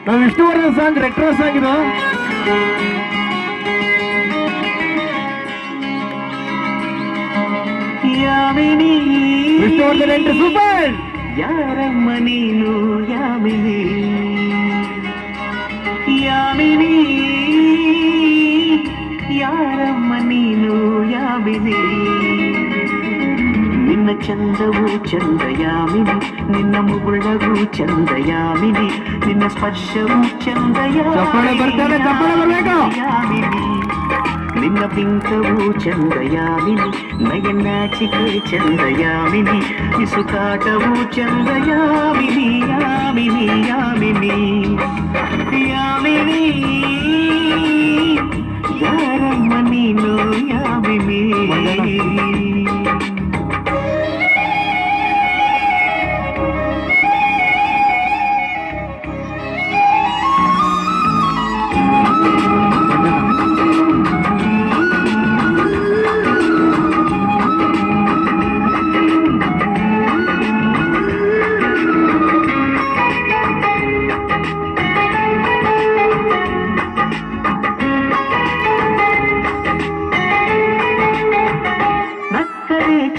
ನಾವು Vishnuvardhan song retro song ಇದು. ಯಾಮಿನಿ Vishnuvardhan entry super. ಯಾರಮ್ಮ ನೀನು ಯಾಮಿನಿ ಯಾಮಿನಿ ಯಾರಮ್ಮ ನೀನು ಯಾಮಿನಿ ನಿನ್ನ ಚಂದವು ಚಂದ ಯಾಮಿನಿ ನಿನ್ನ ಮುಗುಳವು ಚಂದ ಯಾಮಿನಿ ನಿನ್ನ ಸ್ಪರ್ಶವು ಚಂದ ಯಾಮಿನಿ ನಿನ್ನ ಬಿಂಕವು ಚಂದ ಯಾಮಿನಿ ನಯನಾಚಿಕೆ ಚಂದ ಯಾಮಿನಿ ಇಸುಕಾಟವು ಚಂದ ಯಾಮಿನಿ ಯಾಮಿನಿ ಯಾಮಿನಿ ಯಾಮಿನಿ ಯಾರಮ್ಮ ನೀನು ಯಾಮಿನಿ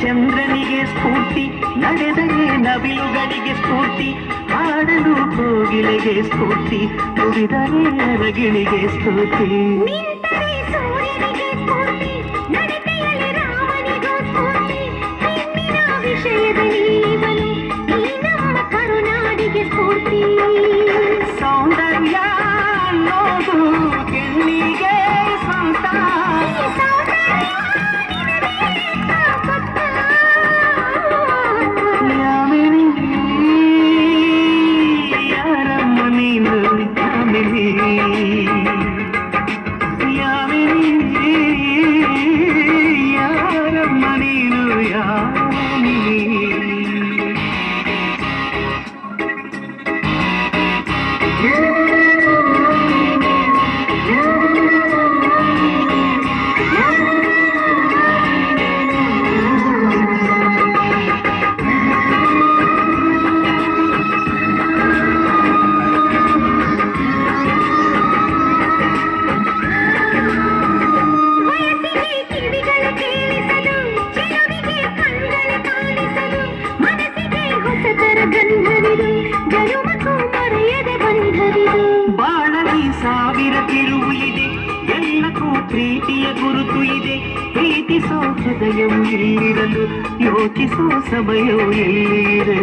ಚಂದ್ರನಿಗೆ ಸ್ಫೂರ್ತಿ ನಡೆದರೆ ನವಿಲುಗಳಿಗೆ ಸ್ಫೂರ್ತಿ ಹಾಡಲು ಕೋಗಿಲೆಗೆ ಸ್ಫೂರ್ತಿ ನುಡಿದರೆ ಅರಗಿಣಿಗೆ ಸ್ಫೂರ್ತಿ ಕರುನಾಡಿಗೆ ಸ್ಫೂರ್ತಿ ಸೌಂದರ್ಯ ನೋಡು ಕೆಣ್ಣಿಗೆ ಸ್ವಂತ ಬಾಳಲಿ ಸಾವಿರ ತಿರುವು ಇದೆ ಎಲ್ಲಕ್ಕೂ ಪ್ರೀತಿಯ ಗುರುತು ಇದೆ ಪ್ರೀತಿಸೋ ಹೃದಯವು ಇಲ್ಲಿರಲು ಯೋಚಿಸೋ ಸಮಯವು ಎಲ್ಲಿದೆ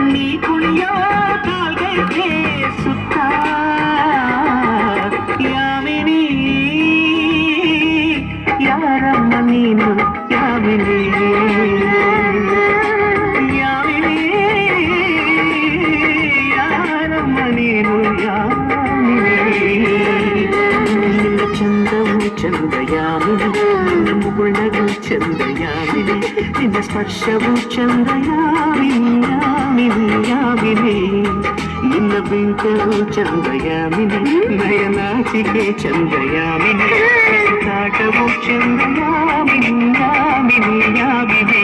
ನೀ ಕುಣಿಯೋ ಕಾಲ್ಗೈತೆ ಸುತ್ತ ಯಾಮಿನಿ ಯಾರಮ್ಮ ನೀನು ಯಾಮಿನಿ ಯಾಮಿನಿ ಯಾರಮ್ಮ ನೀನು ಯಾಮಿನಿ ನಿನ್ನ ಚಂದವು ಚಂದ ಯಾಮಿನಿ ನಿನ್ನ ಮುಗುಳವು ಚಂದ ಯಾಮಿನಿ ನಿನ್ನ ಸ್ಪರ್ಶವು ಚಂದ ಯಾಮಿನಿ ಯಾಮಿನಿ ಯಾಮಿನಿ ನಿನ್ನ ಬಿಂಕವು ಚಂದ ಯಾಮಿನಿ ನಯನಾಚಿಕೆ ಚಂದ ಯಾಮಿನಿ ಕಾಟವು ಚಂದ ಯಾಮಿನಿ ಯಾಮಿನಿ ಯಾಮಿನಿ